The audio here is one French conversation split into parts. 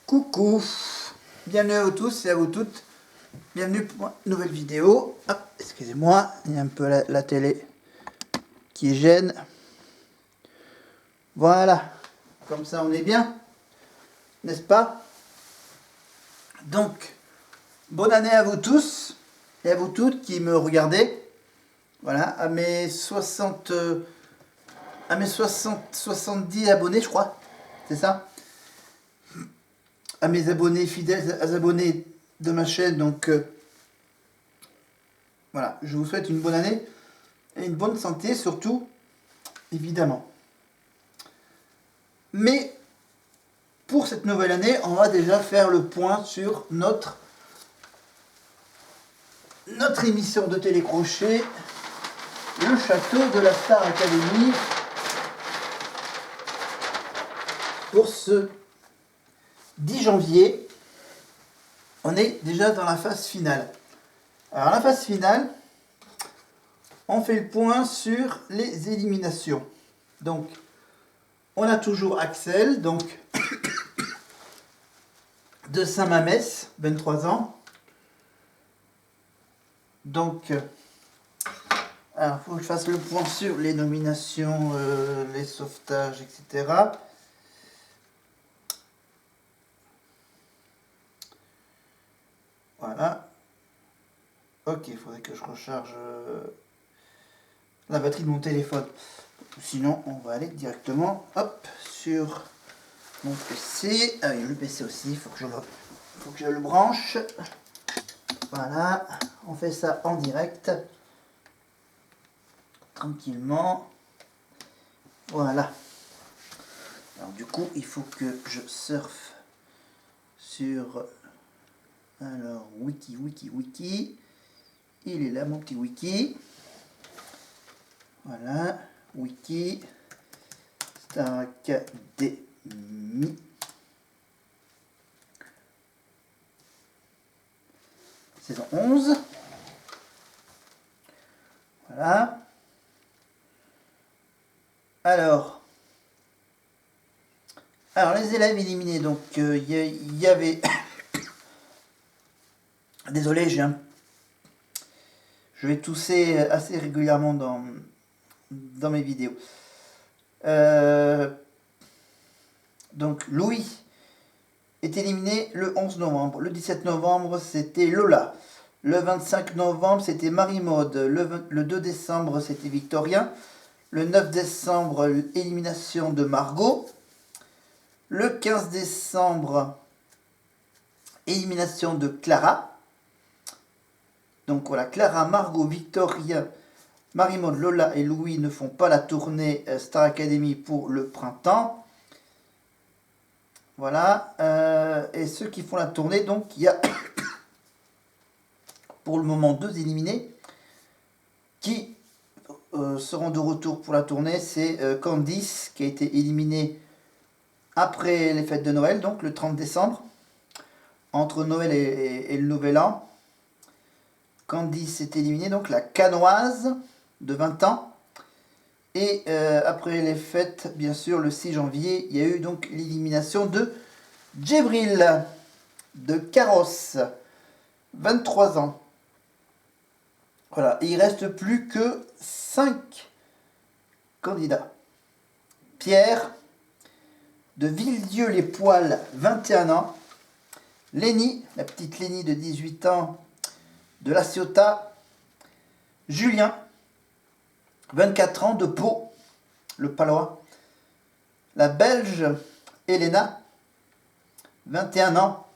Coucou, bienvenue à vous tous et à vous toutes, bienvenue pour une nouvelle vidéo. Hop, excusez-moi, il y a un peu la télé qui gêne. Voilà, comme ça on est bien, n'est-ce pas? Donc, bonne année à vous tous et à vous toutes qui me regardez. Voilà, à mes 70 abonnés je crois, c'est ça? À mes abonnés fidèles, abonnés de ma chaîne, donc voilà, je vous souhaite une bonne année et une bonne santé surtout, évidemment. Mais pour cette nouvelle année, on va déjà faire le point sur notre émission de télécrochet, le château de la Star Academy, pour ce 10 janvier. On est déjà dans la phase finale. Alors la phase finale, on fait le point sur les éliminations. Donc, on a toujours Axel, donc de Saint-Mamès, 23 ans. Donc, alors, il faut que je fasse le point sur les nominations, les sauvetages, etc. Voilà. Ok, il faudrait que je recharge la batterie de mon téléphone. Sinon, on va aller directement, hop, sur mon PC. Ah oui, le PC aussi, il faut que je le branche. Voilà, on fait ça en direct. Tranquillement. Voilà. Alors du coup, il faut que je surfe sur... Alors, wiki. Il est là, mon petit wiki. Voilà, wiki. Star Academy. Saison 11. Voilà. Alors les élèves éliminés, donc il y avait... Désolé, je vais tousser assez régulièrement dans mes vidéos. Donc Louis est éliminé le 11 novembre. Le 17 novembre, c'était Lola. Le 25 novembre, c'était Marie-Maude. Le 2 décembre, c'était Victorien. Le 9 décembre, élimination de Margot. Le 15 décembre, élimination de Clara. Donc voilà, Clara, Margot, Victorien, Marie-Maude, Lola et Louis ne font pas la tournée Star Academy pour le printemps. Voilà. Et ceux qui font la tournée, donc il y a pour le moment 2 éliminés qui seront de retour pour la tournée. C'est Candice qui a été éliminée après les fêtes de Noël, donc le 30 décembre, entre Noël et le Nouvel An. Candice est éliminée, donc la Canoise de 20 ans. Et après les fêtes, bien sûr, le 6 janvier, il y a eu donc l'élimination de Djibril de Carrosse, 23 ans. Voilà, et il reste plus que 5 candidats. Pierre de Villedieu-les-Poils, 21 ans. Lénie, la petite Lénie de 18 ans de La Ciotat. Julien, 24 ans de Pau, le Palois. La Belge Elena, 21 ans.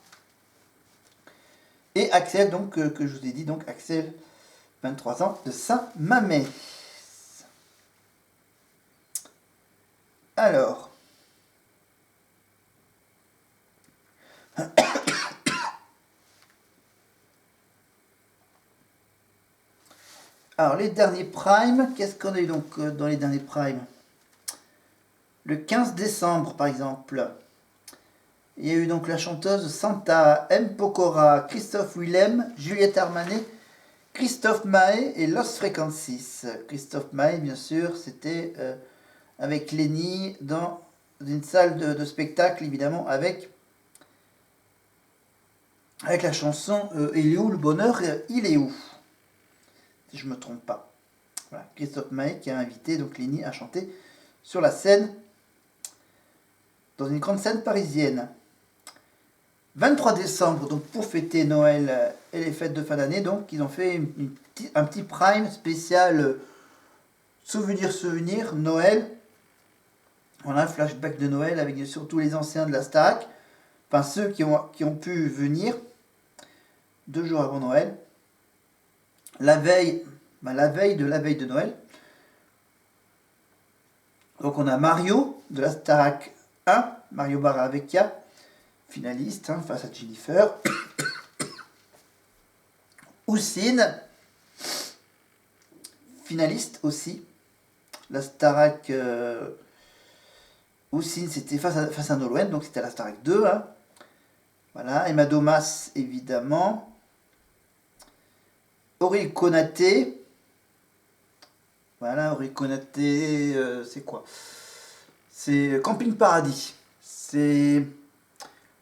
Et Axel, donc, que je vous ai dit, donc Axel, 23 ans, de Saint-Mamès. Alors, les derniers primes, qu'est-ce qu'on a eu donc dans les derniers primes? Le 15 décembre, par exemple, il y a eu donc la chanteuse Santa, M. Pokora, Christophe Willem, Juliette Armanet, Christophe Maé et Los Frequencies. Christophe Maé, bien sûr, c'était avec Lénie dans une salle de spectacle, évidemment, avec avec la chanson Il est où le bonheur, il est où, si je ne me trompe pas. Voilà, Christophe Maé qui a invité donc Léni à chanter sur la scène, dans une grande scène parisienne. 23 décembre, donc pour fêter Noël et les fêtes de fin d'année, donc ils ont fait un petit prime spécial souvenir Noël. Voilà, un flashback de Noël avec surtout les anciens de la Starac, enfin ceux qui ont pu venir 2 jours avant Noël, la veille de Noël. Donc on a Mario de la Starac 1, Mario Barra-Vecchia, finaliste face à Jennifer. Houssine, finaliste aussi. La Starac Houssine, c'était face à Nolwenn, donc c'était la Starac 2. Voilà, Emma Domas, évidemment. Aurélien Konaté. Voilà, Aurélien Konaté, c'est quoi? C'est Camping Paradis. C'est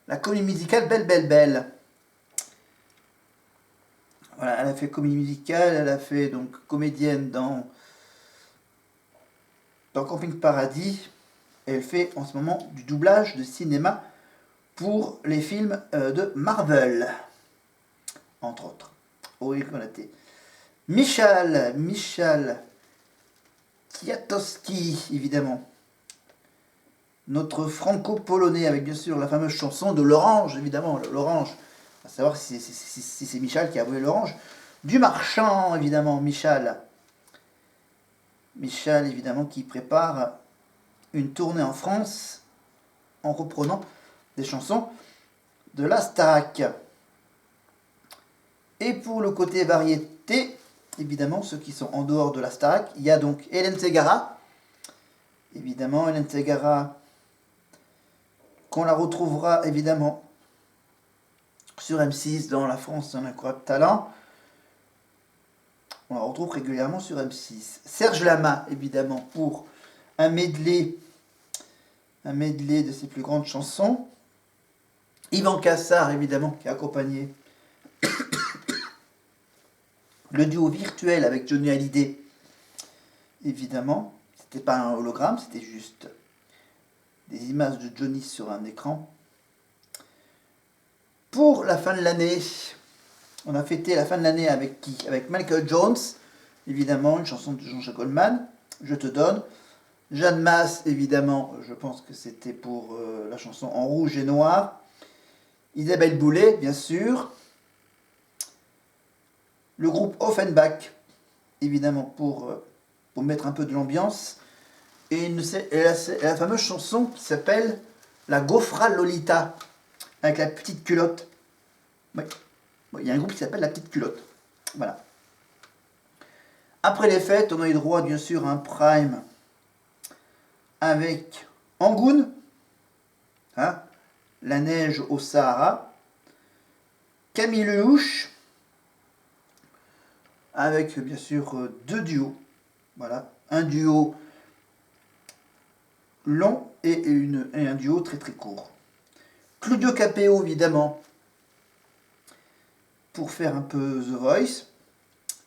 la comédie musicale Belle Belle Belle. Voilà, elle a fait comédie musicale, elle a fait donc comédienne dans Camping Paradis. Et elle fait en ce moment du doublage de cinéma pour les films de Marvel, entre autres. Aurélien Konaté. Michal Kwiatkowski, évidemment. Notre franco-polonais, avec bien sûr la fameuse chanson de l'orange, évidemment, l'orange. À savoir si c'est Michal qui a volé l'orange. Du Marchand, évidemment, Michal. Michal, évidemment, qui prépare une tournée en France en reprenant des chansons de la Starac. Et pour le côté variété, évidemment, ceux qui sont en dehors de la Starac, il y a donc Hélène Ségara. Évidemment, Hélène Ségara, qu'on la retrouvera évidemment sur M6 dans La France, un incroyable talent. On la retrouve régulièrement sur M6. Serge Lama, évidemment, pour un medley de ses plus grandes chansons. Yvan Cassar, évidemment, qui a accompagné le duo virtuel avec Johnny Hallyday. Évidemment, c'était pas un hologramme, c'était juste des images de Johnny sur un écran. Pour la fin de l'année, on a fêté la fin de l'année avec qui? Avec Michael Jones, évidemment, une chanson de Jean-Jacques Goldman, Je te donne. Jeanne Masse, évidemment, je pense que c'était pour la chanson En rouge et noir. Isabelle Boulay, bien sûr. Le groupe Offenbach, évidemment, pour mettre un peu de l'ambiance. Et la fameuse chanson qui s'appelle La Gaufra Lolita, avec la petite culotte. Oui. Bon, il y a un groupe qui s'appelle La Petite Culotte. Voilà. Après les fêtes, on a eu droit, bien sûr, à un prime avec Angoun, La neige au Sahara, Camille Lelouch, avec bien sûr 2 duos. Voilà, un duo long et un duo très très court. Claudio Capéo, évidemment, pour faire un peu The Voice,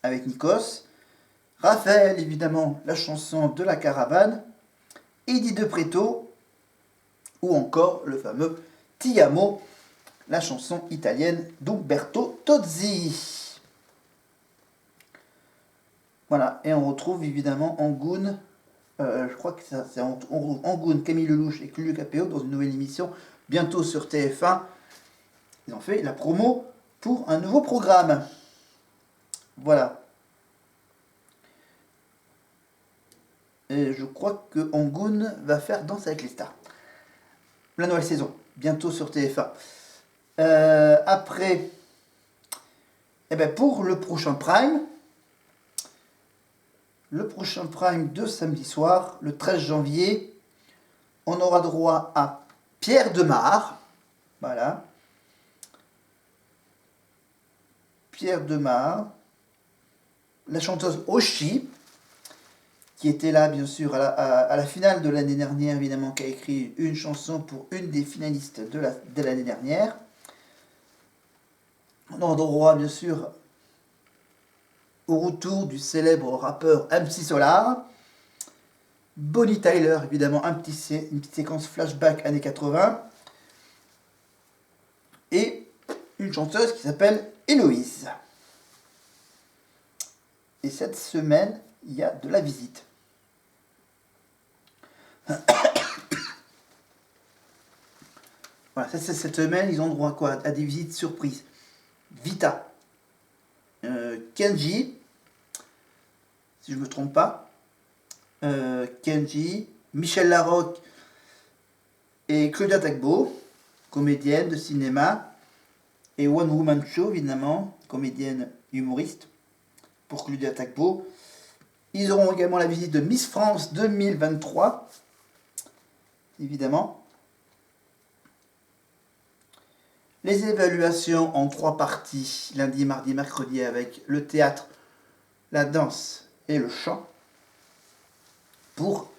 avec Nikos. Raphaël, évidemment, la chanson de la caravane. Eddie De Pretto, ou encore le fameux Ti Amo, la chanson italienne d'Umberto Tozzi. Voilà, et on retrouve évidemment Angoun, je crois que c'est Angoun, Camille Lelouch et Claudio Capéo dans une nouvelle émission, bientôt sur TF1. Ils ont fait la promo pour un nouveau programme. Voilà. Et je crois que Angoun va faire Danse avec les stars. La nouvelle saison, bientôt sur TF1. Après, pour le prochain prime de samedi soir, le 13 janvier, on aura droit à Pierre Demar. Voilà. Pierre Demar, la chanteuse Oshi, qui était là, bien sûr, à la finale de l'année dernière, évidemment, qui a écrit une chanson pour une des finalistes de l'année dernière. On a droit, bien sûr, au retour du célèbre rappeur MC Solar. Bonnie Tyler, évidemment, une petite séquence flashback années 80. Et une chanteuse qui s'appelle Héloïse. Et cette semaine, il y a de la visite. Voilà, cette semaine, ils ont droit à quoi? À des visites surprises. Vita, Kenji, si je ne me trompe pas, Kenji, Michel Larocque et Claudia Tagbo, comédienne de cinéma, et One Woman Show, évidemment, comédienne humoriste, pour Claudia Tagbo. Ils auront également la visite de Miss France 2023, évidemment. Les évaluations en 3 parties, lundi, mardi, mercredi, avec le théâtre, la danse et le chant, pour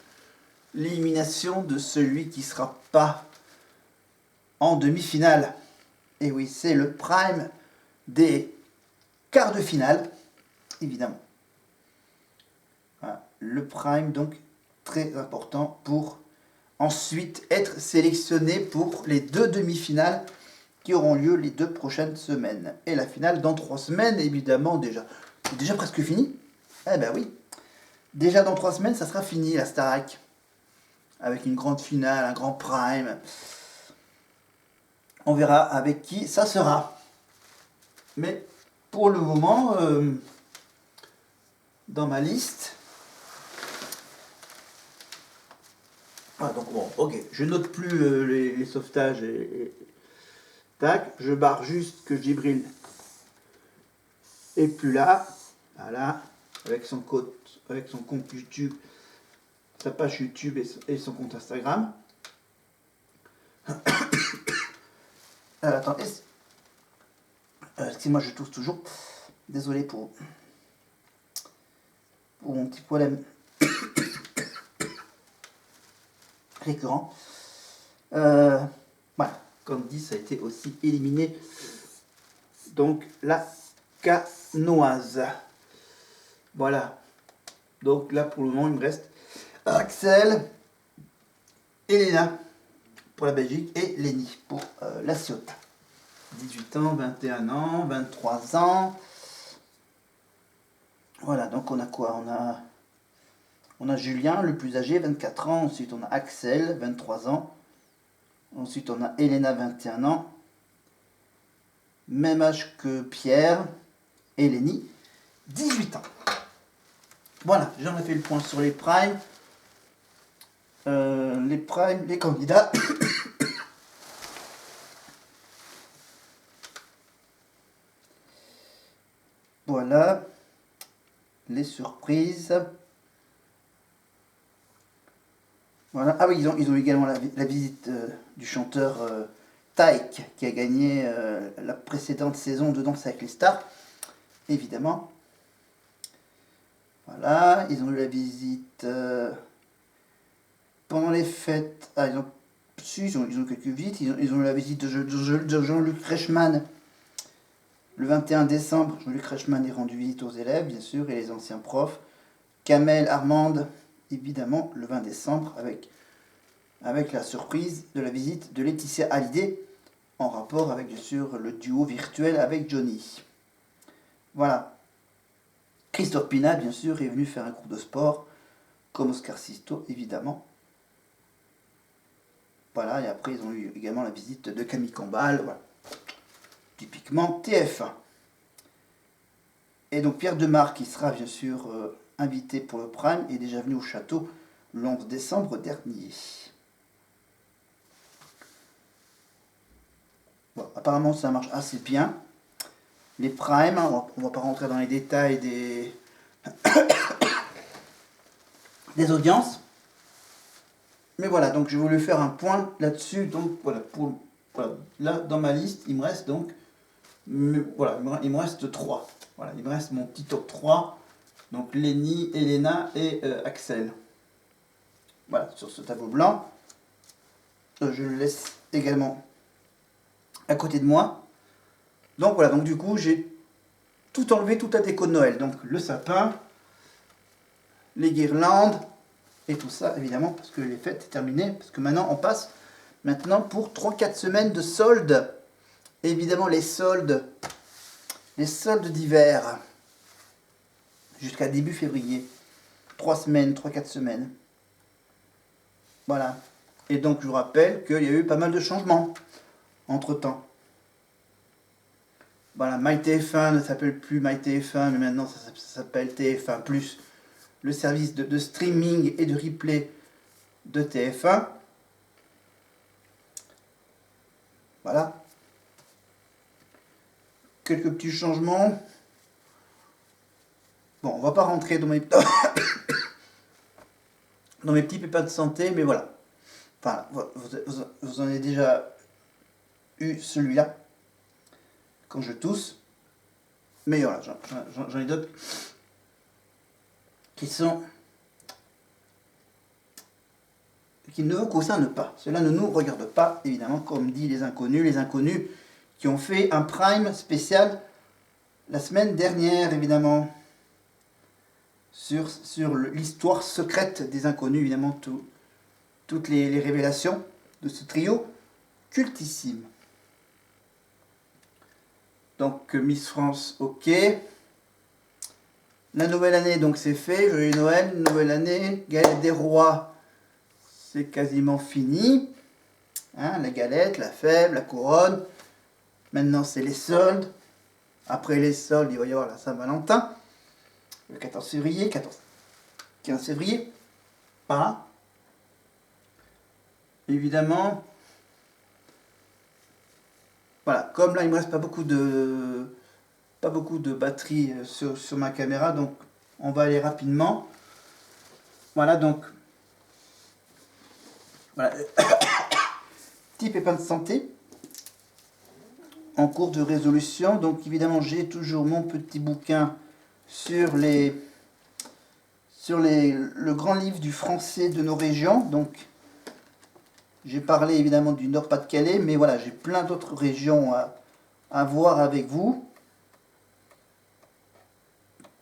l'élimination de celui qui ne sera pas en demi-finale. Et oui, c'est le prime des quarts de finale, évidemment. Voilà, le prime, donc, très important pour ensuite être sélectionné pour les 2 demi-finales qui auront lieu les 2 prochaines semaines. Et la finale dans 3 semaines, évidemment, déjà. C'est déjà presque fini. Eh ben oui. Déjà dans 3 semaines, ça sera fini, la Starac. Avec une grande finale, un grand prime. On verra avec qui ça sera. Mais pour le moment, dans ma liste... Ah, donc bon, ok. Je note plus les sauvetages et... Tac, je barre juste que Djibril est plus là. Voilà, avec son compte YouTube, sa page YouTube et son compte Instagram. Attends, excusez-moi, je tousse toujours. Désolé pour mon petit problème récurrent. Voilà, comme dit, ça a été aussi éliminé. Donc la canoise. Voilà. Donc là pour le moment il me reste Axel, Elena pour la Belgique et Lenny pour la Ciotat. 18 ans, 21 ans, 23 ans. Voilà, donc on a quoi? On a Julien, le plus âgé, 24 ans. Ensuite on a Axel, 23 ans. Ensuite on a Elena, 21 ans. Même âge que Pierre et Lenny, 18 ans. Voilà, j'en ai fait le point sur les primes. Les candidats. Voilà. Les surprises. Voilà. Ah oui, ils ont également la visite du chanteur Taïk qui a gagné la précédente saison de Danse avec les stars. Évidemment. Voilà. Ils ont eu la visite pendant les fêtes. Ah, ils ont quelques visites. Ils ont eu la visite de Jean-Luc Reichmann. Le 21 décembre, Jean-Luc Reichmann est rendu visite aux élèves, bien sûr, et les anciens profs. Kamel Armande, évidemment, le 20 décembre, avec la surprise de la visite de Laetitia Hallyday, en rapport avec, bien sûr, le duo virtuel avec Johnny. Voilà. Christophe Pina, bien sûr, est venu faire un cours de sport, comme Oscar Sisto, évidemment. Voilà, et après, ils ont eu également la visite de Camille Combal, voilà. Typiquement TF1. Et donc Pierre Demar, qui sera bien sûr invité pour le Prime, est déjà venu au château le 11 décembre dernier. Bon, apparemment ça marche assez bien. Les Primes, on va pas rentrer dans les détails des audiences. Mais voilà, donc je voulais faire un point là-dessus. Donc voilà, là dans ma liste, il me reste donc... Voilà, il me reste 3. Voilà, il me reste mon petit top 3. Donc Lenny, Elena et Axel. Voilà, sur ce tableau blanc. Je le laisse également à côté de moi. Donc voilà, donc du coup, j'ai tout enlevé, toute la déco de Noël. Donc le sapin, les guirlandes, et tout ça, évidemment, parce que les fêtes sont terminées. Parce que maintenant, on passe maintenant pour 3-4 semaines de soldes. Évidemment, les soldes d'hiver, jusqu'à début février. 3 semaines, 3-4 semaines. Voilà. Et donc, je vous rappelle qu'il y a eu pas mal de changements entre-temps. Voilà, MyTF1 ne s'appelle plus MyTF1, mais maintenant ça s'appelle TF1+, le service de streaming et de replay de TF1. Voilà. Quelques petits changements. Bon, on va pas rentrer dans mes dans mes petits pépins de santé, mais voilà. Enfin, vous en avez déjà eu celui-là, quand je tousse. Mais voilà, j'en ai d'autres qui ne vous concernent pas. Cela ne nous regarde pas, évidemment, comme dit les inconnus qui ont fait un prime spécial la semaine dernière, évidemment, sur l'histoire secrète des inconnus, évidemment, toutes les révélations de ce trio cultissime. Donc Miss France, ok. La nouvelle année, donc c'est fait. Joyeux Noël, nouvelle année. Galette des rois, c'est quasiment fini. Hein, la galette, la fève, la couronne. Maintenant, c'est les soldes. Après les soldes, il va y avoir la Saint-Valentin. Le 14 février, 15 février. Voilà. Évidemment. Voilà, comme là, il ne me reste pas beaucoup de batterie sur ma caméra, donc on va aller rapidement. Voilà, donc voilà. Petit pépin de santé en cours de résolution. Donc évidemment, j'ai toujours mon petit bouquin sur le grand livre du français de nos régions. Donc j'ai parlé évidemment du Nord-Pas-de-Calais, mais voilà, j'ai plein d'autres régions à voir avec vous.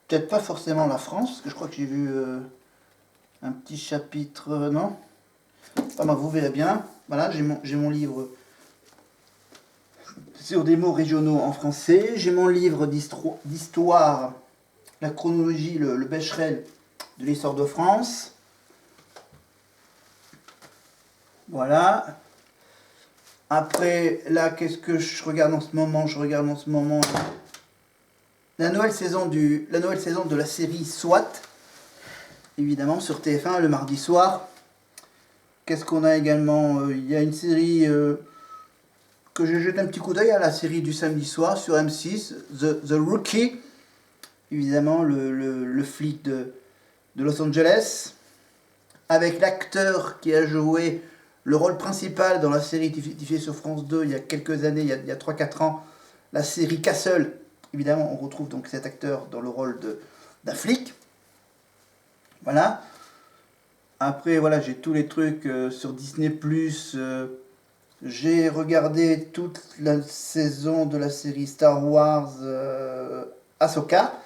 Peut-être pas forcément la France, parce que je crois que j'ai vu un petit chapitre, non. Enfin, vous verrez bien. Voilà, j'ai mon livre sur des mots régionaux en français. J'ai mon livre d'histoire, la chronologie, le Becherel de l'histoire de France. Voilà. Après, là, qu'est-ce que je regarde en ce moment? Je regarde en ce moment la nouvelle saison de la série SWAT, évidemment, sur TF1 le mardi soir. Qu'est-ce qu'on a également? Il y a une série que je jette un petit coup d'œil à, la série du samedi soir sur M6, The Rookie, évidemment le flic de Los Angeles, avec l'acteur qui a joué le rôle principal dans la série diffusée sur France 2 il y a quelques années, il y a 3-4 ans, la série Castle. Évidemment, on retrouve donc cet acteur dans le rôle d'un flic. Voilà. Après, voilà, j'ai tous les trucs sur Disney+. J'ai regardé toute la saison de la série Star Wars Ahsoka.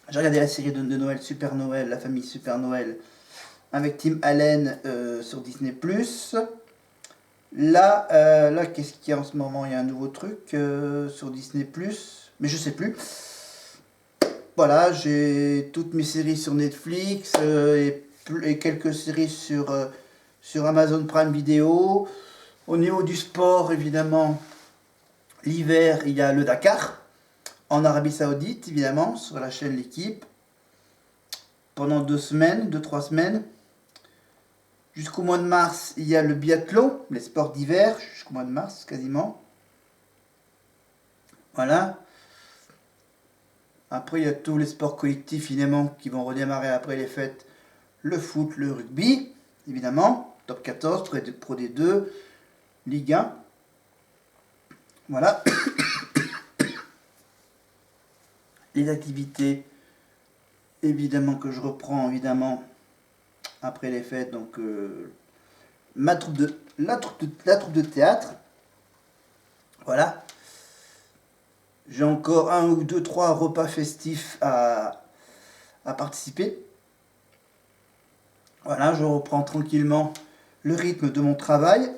J'ai regardé la série de Noël, Super Noël, la famille Super Noël, avec Tim Allen sur Disney+. Là, qu'est-ce qu'il y a en ce moment? Il y a un nouveau truc sur Disney+, mais je sais plus. Voilà, j'ai toutes mes séries sur Netflix et quelques séries sur Amazon Prime Video. Au niveau du sport, évidemment, l'hiver, il y a le Dakar, en Arabie Saoudite, évidemment, sur la chaîne L'équipe, pendant 2-3 semaines. Jusqu'au mois de mars, il y a le biathlon, les sports d'hiver, jusqu'au mois de mars, quasiment. Voilà. Après, il y a tous les sports collectifs, évidemment, qui vont redémarrer après les fêtes. Le foot, le rugby, évidemment. Top 14, Pro D2, Ligue 1. Voilà. Les activités, évidemment, que je reprends, évidemment, après les fêtes. Donc, la troupe de théâtre. Voilà. J'ai encore 1 ou 2, 3 repas festifs à participer. Voilà, je reprends tranquillement le rythme de mon travail.